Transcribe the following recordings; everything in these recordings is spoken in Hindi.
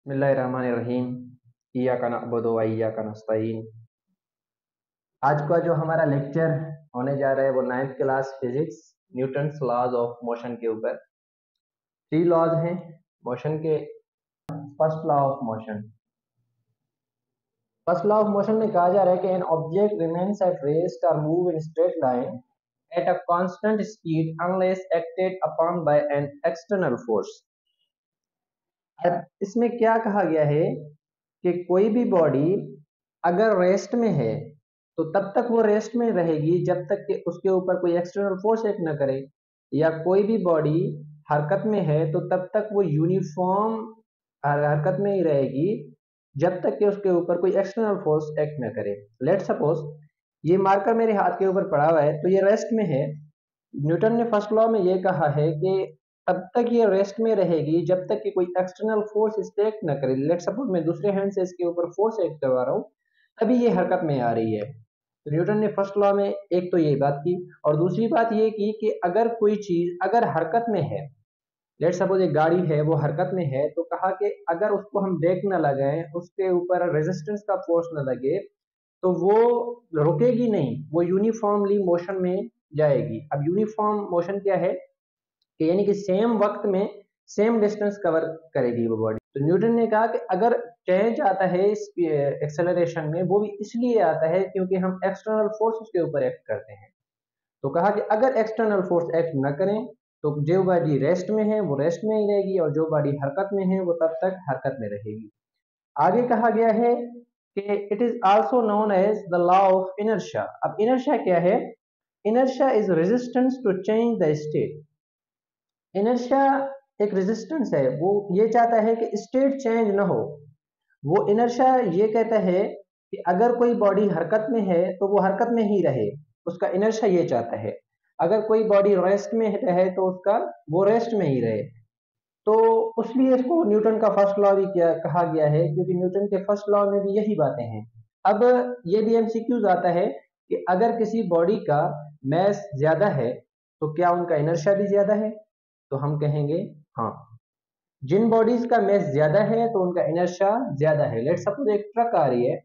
बिस्मिल्लाहिर्रहमानिर्रहीम। इय्याका नअबुदु व इय्याका नस्तईन। आज का जो हमारा लेक्चर होने जा रहा है वो 9th class physics Newton's laws of motion के ऊपर। 3 लॉज हैं मोशन के। First law of motion. First law of motion में कहा जा रहा है कि an object remains at rest और move in straight line at a constant speed unless acted upon by an external force. अब इसमें क्या कहा गया है कि कोई भी बॉडी अगर रेस्ट में है तो तब तक वो रेस्ट में रहेगी जब तक कि उसके ऊपर कोई एक्सटर्नल फोर्स एक्ट न करे, या कोई भी बॉडी हरकत में है तो तब तक वो यूनिफॉर्म हरकत में ही रहेगी जब तक कि उसके ऊपर कोई एक्सटर्नल फोर्स एक्ट न करे। लेट सपोज ये मार्कर मेरे हाथ के ऊपर पड़ा हुआ है तो ये रेस्ट में है। न्यूटन ने फर्स्ट लॉ में ये कहा है कि तब तक ये रेस्ट में रहेगी जब तक कि कोई एक्सटर्नल फोर्स इस पे एक्ट न करे। लेट सपोज मैं दूसरे हैंड से इसके ऊपर फोर्स एक्ट करवा रहा हूँ, तभी ये हरकत में आ रही है। तो न्यूटन ने फर्स्ट लॉ में एक तो ये बात की, और दूसरी बात ये की कि अगर कोई चीज अगर हरकत में है, लेट सपोज एक गाड़ी है वो हरकत में है, तो कहा कि अगर उसको हम ब्रेक न लगाएं, उसके ऊपर रेजिस्टेंस का फोर्स न लगे, तो वो रुकेगी नहीं, वो यूनिफॉर्मली मोशन में जाएगी। अब यूनिफॉर्म मोशन क्या है कि यानी कि सेम वक्त में सेम डिस्टेंस कवर करेगी वो बॉडी। तो न्यूटन ने कहा कि अगर चेंज आता है इस एक्सेलरेशन में, वो भी इसलिए आता है क्योंकि हम एक्सटर्नल फोर्स उसके ऊपर एक्ट करते हैं। तो कहा कि अगर एक्सटर्नल फोर्स एक्ट न करें तो जो बॉडी रेस्ट में है वो रेस्ट में ही रहेगी, और जो बॉडी हरकत में है वो तब तक हरकत में रहेगी। आगे कहा गया है कि it is also known as the law of inertia. अब इनर्शिया क्या है? Inertia is resistance to change the state. Inertia एक रेजिस्टेंस है, वो ये चाहता है कि स्टेट चेंज ना हो। वो इनर्शिया ये कहता है कि अगर कोई बॉडी हरकत में है तो वो हरकत में ही रहे, उसका इनर्शिया ये चाहता है। अगर कोई बॉडी रेस्ट में रहे तो उसका वो रेस्ट में ही रहे। तो उसलिए इसको न्यूटन का फर्स्ट लॉ भी क्या कहा गया है, क्योंकि न्यूटन के फर्स्ट लॉ में भी यही बातें हैं। अब ये भी एमसीक्यूज आता है कि अगर किसी बॉडी का मास ज्यादा है तो क्या उनका इनर्शिया भी ज्यादा है? तो हम कहेंगे हाँ। जिन बॉडीज का मास ज्यादा है तो उनका इनर्शिया ज्यादा है। लेट सपोज एक ट्रक आ रही है,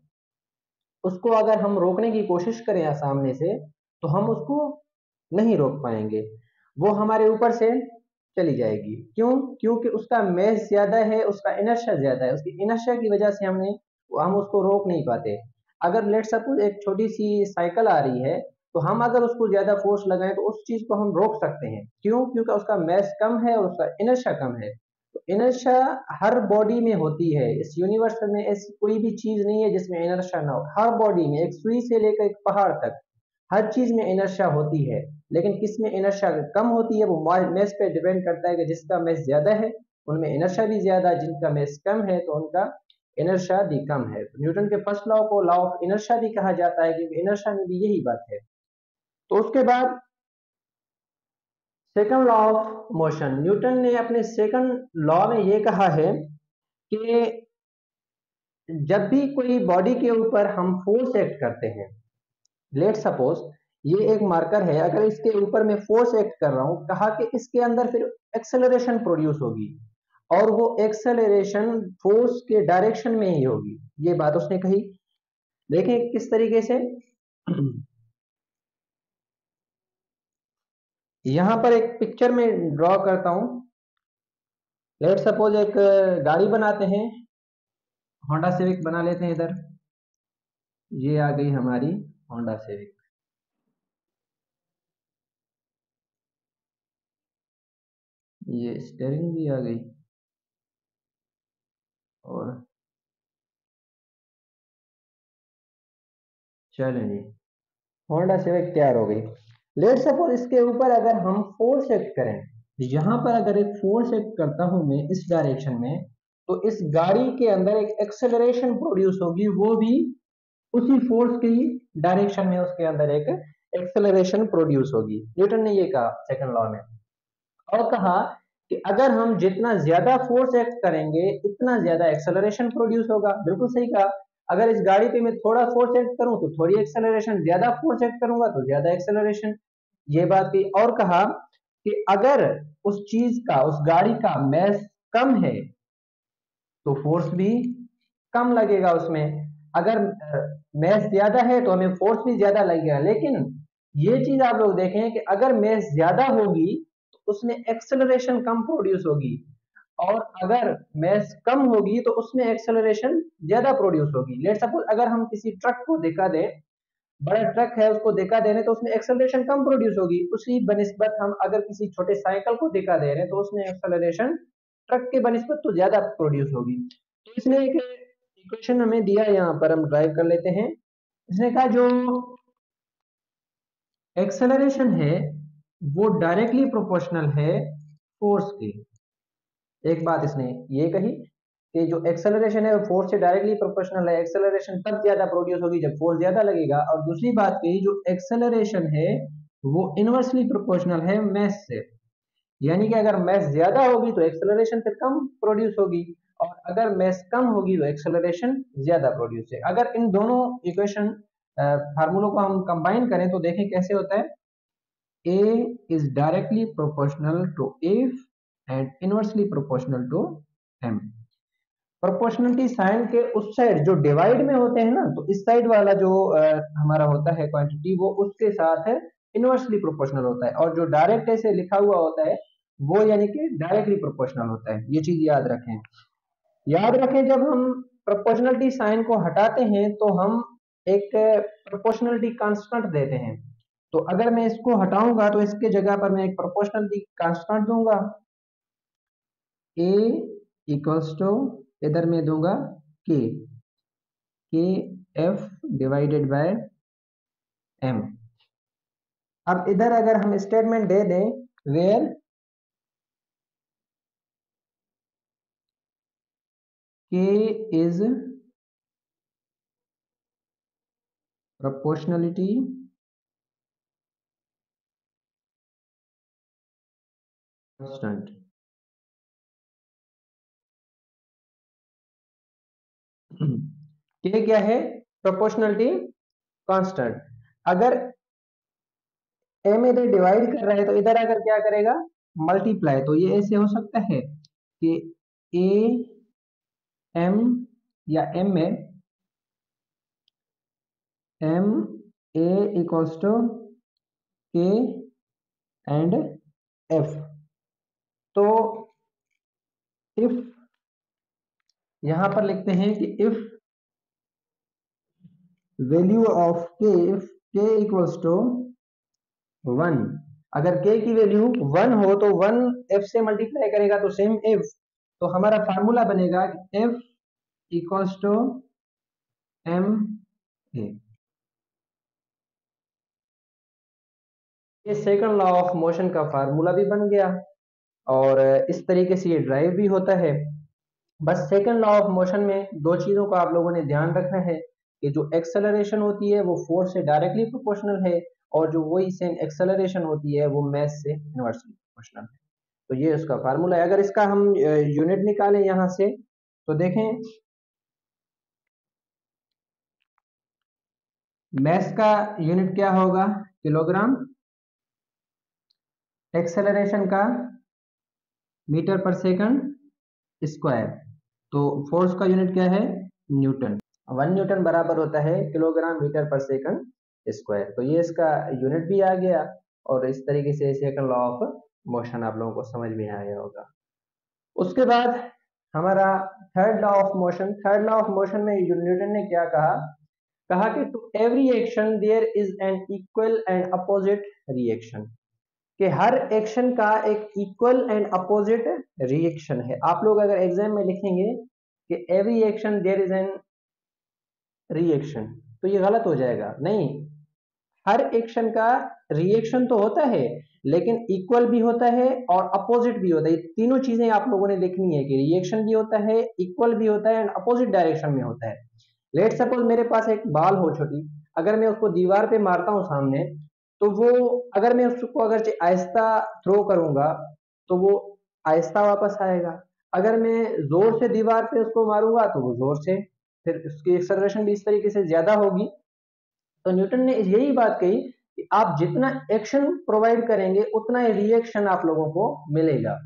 उसको अगर हम रोकने की कोशिश करें सामने से, तो हम उसको नहीं रोक पाएंगे, वो हमारे ऊपर से चली जाएगी। क्यों? क्योंकि उसका मास ज्यादा है, उसका इनर्शिया ज्यादा है। उसकी इनर्शिया की वजह से हम उसको रोक नहीं पाते। अगर लेट सपोज एक छोटी सी साइकिल आ रही है, तो हम अगर उसको ज्यादा फोर्स लगाएं तो उस चीज को हम रोक सकते हैं। क्यों? क्योंकि उसका मास कम है और उसका इनर्शिया कम है। तो इनर्शिया हर बॉडी में होती है। इस यूनिवर्स में ऐसी कोई भी चीज नहीं है जिसमें इनर्शिया ना हो। हर बॉडी में, एक सुई से लेकर एक पहाड़ तक, हर चीज में इनर्शिया होती है। लेकिन किस में इनर्शिया कम होती है, वो मास पे डिपेंड करता है कि जिसका मास ज्यादा है उनमें इनर्शिया भी ज्यादा, जिनका मास कम है तो उनका इनर्शिया भी कम है। तो न्यूटन के फर्स्ट लॉ को लॉ ऑफ इनर्शिया भी कहा जाता है, क्योंकि इनर्शिया में भी यही बात है। तो उसके बाद second law of motion. Newton ने अपने सेकंड लॉ में ये कहा है कि जब भी कोई बॉडी के ऊपर हम फोर्स एक्ट करते हैं, लेट सपोज ये एक मार्कर है, अगर इसके ऊपर मैं फोर्स एक्ट कर रहा हूं, कहा कि इसके अंदर फिर एक्सेलरेशन प्रोड्यूस होगी, और वो एक्सेलरेशन फोर्स के डायरेक्शन में ही होगी। ये बात उसने कही। देखें किस तरीके से। यहां पर एक पिक्चर में ड्रॉ करता हूं। लेट सपोज एक गाड़ी बनाते हैं, होंडा सिविक बना लेते हैं। इधर ये आ गई हमारी होंडा सिविक। ये स्टेयरिंग भी आ गई, और चलें जी, होंडा सिविक तैयार हो गई। लेट सपोज इसके ऊपर अगर हम फोर्स एक्ट करें, यहां पर अगर एक फोर्स एक्ट करता हूं मैं इस डायरेक्शन में, तो इस गाड़ी के अंदर एक एक्सेलरेशन प्रोड्यूस होगी, वो भी उसी फोर्स की डायरेक्शन में उसके अंदर एक एक्सेलरेशन प्रोड्यूस होगी। न्यूटन ने ये कहा सेकंड लॉ में। और कहा कि अगर हम जितना ज्यादा फोर्स एक्ट करेंगे इतना ज्यादा एक्सेलरेशन प्रोड्यूस होगा। बिल्कुल सही कहा। अगर इस गाड़ी पे मैं थोड़ा फोर्स एक्ट करूं तो थोड़ी एक्सेलरेशन, ज्यादा फोर्स एक्ट करूंगा तो ज्यादा एक्सेलरेशन। ये बात की। और कहा कि अगर उस चीज का, उस गाड़ी का मास कम है तो फोर्स भी कम लगेगा उसमें। अगर मैस ज्यादा है तो हमें फोर्स भी ज्यादा लगेगा। लेकिन ये चीज आप लोग देखें कि अगर मैस ज्यादा होगी तो उसमें एक्सेलरेशन कम प्रोड्यूस होगी, और अगर मैस कम होगी तो उसमें एक्सेलरेशन ज्यादा प्रोड्यूस होगी। लेट सपोज अगर हम किसी ट्रक को दिखा दें, बड़ा ट्रक है उसको दिखा दे रहे हैं तो उसमें एक्सेलरेशन कम प्रोड्यूस होगी। उसी बनिस्बत हम अगर किसी छोटे साइकिल को दिखा दे रहे हैं तो उसमें एक्सेलरेशन ट्रक के बनिस्बत तो ज्यादा प्रोड्यूस होगी। तो इसने एक इक्वेशन हमें दिया, यहाँ पर हम ड्राइव कर लेते हैं। इसने कहा जो एक्सेलरेशन है वो डायरेक्टली प्रोपोर्शनल है फोर्स के। एक बात इसने ये कही कि जो एक्सेलरेशन है वो फोर्स से डायरेक्टली प्रोपोर्शनल है, एक्सेलरेशन तब ज्यादा प्रोड्यूस होगी जब फोर्स ज्यादा लगेगा। और दूसरी बात कही जो एक्सेलरेशन है वो इनवर्सली प्रोपोर्शनल है मैस से, यानी कि अगर मैस ज्यादा होगी तो एक्सेलरेशन फिर कम प्रोड्यूस होगी, और अगर मैस कम होगी तो एक्सेलरेशन ज्यादा प्रोड्यूस है। अगर इन दोनों इक्वेशन फार्मूलों को हम कंबाइन करें तो देखें कैसे होता है। A is directly proportional to F and inversely proportional to M। Proportionality sign के उस साइड जो डिवाइड में होते हैं ना, तो इस साइड वाला जो हमारा होता है क्वांटिटी वो उसके साथ है इनवर्सली प्रोपोर्शनल होता है, और जो डायरेक्ट ऐसे लिखा हुआ होता है वो यानी कि डायरेक्टली प्रोपोर्शनल होता है। ये चीज याद रखें। याद रखें जब हम प्रोपोर्शनलिटी साइन को हटाते हैं तो हम एक प्रोपोर्शनलिटी कांस्टेंट देते हैं। तो अगर मैं इसको हटाऊंगा तो इसके जगह पर मैं एक प्रोपोर्शनलिटी कांस्टेंट दूंगा, ए इक्वल्स टू इधर में दूंगा के के एफ डिवाइडेड बाय एम। अब इधर अगर हम स्टेटमेंट दे दें वेयर के इज प्रोपोर्शनलिटी कांस्टेंट, के क्या है प्रोपोर्शनलिटी कांस्टेंट। अगर एम इधर डिवाइड कर रहा है तो इधर अगर क्या करेगा मल्टीप्लाई, तो ये ऐसे हो सकता है कि ए एम या एम में एम ए इक्वल्स टू के एंड एफ। तो इफ यहां पर लिखते हैं कि इफ वैल्यू ऑफ के, इफ के इक्वल्स टू 1, अगर के की वैल्यू 1 हो तो 1 एफ से मल्टीप्लाई करेगा तो सेम एफ। तो हमारा फार्मूला बनेगा F equals to M A. ये सेकंड लॉ ऑफ मोशन का फार्मूला भी बन गया, और इस तरीके से ये ड्राइव भी होता है। बस सेकंड लॉ ऑफ मोशन में दो चीजों का आप लोगों ने ध्यान रखना है कि जो एक्सेलरेशन होती है वो फोर्स से डायरेक्टली प्रोपोर्शनल है, और जो वही सेम एक्सेलरेशन होती है वो मैस से इनवर्सली प्रोपोर्शनल है। तो ये उसका फार्मूला है। अगर इसका हम यूनिट निकालें यहां से तो देखें मैस का यूनिट क्या होगा किलोग्राम, एक्सेलरेशन का मीटर पर सेकंड स्क्वायर, तो फोर्स का यूनिट क्या है न्यूटन। 1 न्यूटन बराबर होता है किलोग्राम मीटर पर सेकंड स्क्वायर। तो ये इसका यूनिट भी आ गया, और इस तरीके से सेकंड लॉ ऑफ मोशन आप लोगों को समझ में आ गया होगा। उसके बाद हमारा third law of motion. Third law of motion में न्यूटन ने क्या कहा, कहा कि to every action there is an equal and opposite reaction, कि हर एक्शन का एक इक्वल एंड अपोजिट रिएक्शन है। आप लोग अगर एग्जाम में लिखेंगे कि every action there is an reaction तो ये गलत हो जाएगा। नहीं, हर एक्शन का रिएक्शन तो होता है लेकिन इक्वल भी होता है और अपोजिट भी होता है। ये तीनों चीजें आप लोगों ने लिखनी है कि रिएक्शन भी होता है, इक्वल भी होता है एंड अपोजिट डायरेक्शन में होता है। लेट सपोज मेरे पास एक बाल हो छोटी, अगर मैं उसको दीवार पे मारता हूँ सामने, तो वो अगर मैं उसको अगर आहिस्ता थ्रो करूंगा तो वो आहिस्ता वापस आएगा। अगर मैं जोर से दीवार पे उसको मारूंगा तो वो जोर से, फिर उसकी एक्सेलरेशन भी इस तरीके से ज्यादा होगी। तो न्यूटन ने यही बात कही कि आप जितना एक्शन प्रोवाइड करेंगे उतना ही रिएक्शन आप लोगों को मिलेगा।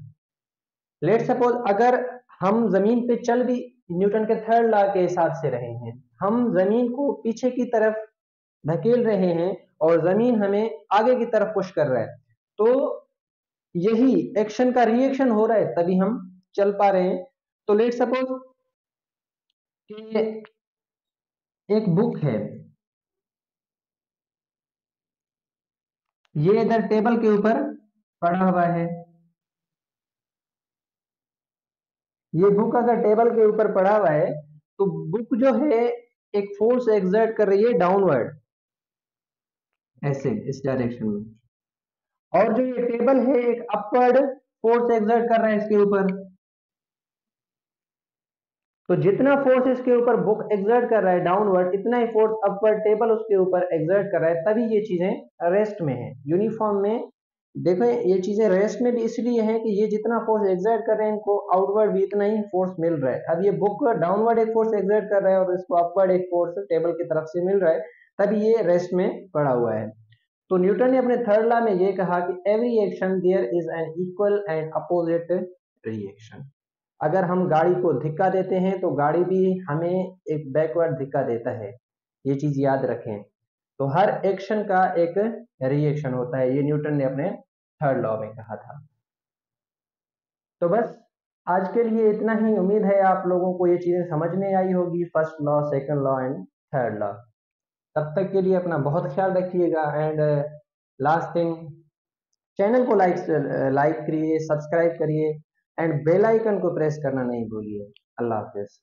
लेट सपोज अगर हम जमीन पे चल भी न्यूटन के थर्ड लॉ के हिसाब से रहे हैं, हम जमीन को पीछे की तरफ धकेल रहे हैं और जमीन हमें आगे की तरफ पुश कर रहा है, तो यही एक्शन का रिएक्शन हो रहा है, तभी हम चल पा रहे हैं। तो लेट सपोज कि एक बुक है, ये इधर टेबल के ऊपर पड़ा हुआ है, ये बुक अगर टेबल के ऊपर पड़ा हुआ है तो बुक जो है एक फोर्स एक्सर्ट कर रही है डाउनवर्ड, ऐसे इस डायरेक्शन में, और जो ये टेबल है एक अपवर्ड फोर्स एक्सर्ट कर रहा है इसके ऊपर। तो जितना फोर्स इसके ऊपर बुक एक्सर्ट कर रहा है डाउनवर्ड, इतना ही फोर्स अपवर्ड टेबल उसके ऊपर एक्सर्ट कर रहा है, तभी ये चीजें रेस्ट में है, यूनिफॉर्म में। देखो ये चीजें रेस्ट में भी इसलिए है कि ये जितना फोर्स एक्सर्ट कर रहे हैं इनको आउटवर्ड भी इतना ही फोर्स मिल रहा है। अब ये बुक डाउनवर्ड एक फोर्स एक्सर्ट कर रहा है और इसको अपवर्ड एक फोर्स टेबल की तरफ से मिल रहा है, तभी ये रेस्ट में पड़ा हुआ है। तो न्यूटन ने अपने थर्ड लॉ में ये कहा कि every action there is an equal and opposite reaction. अगर हम गाड़ी को धिक्का देते हैं तो गाड़ी भी हमें एक बैकवर्ड धिक्का देता है, ये चीज याद रखें। तो हर एक्शन का एक रिएक्शन होता है, ये न्यूटन ने अपने थर्ड लॉ में कहा था। तो बस आज के लिए इतना ही, उम्मीद है आप लोगों को ये चीजें समझ में आई होगी, first law, second law and third law. तब तक के लिए अपना बहुत ख्याल रखिएगा एंड लास्ट थिंग, चैनल को लाइक करिए, सब्सक्राइब करिए एंड बेल आइकन को प्रेस करना नहीं भूलिए। अल्लाह हाफिज।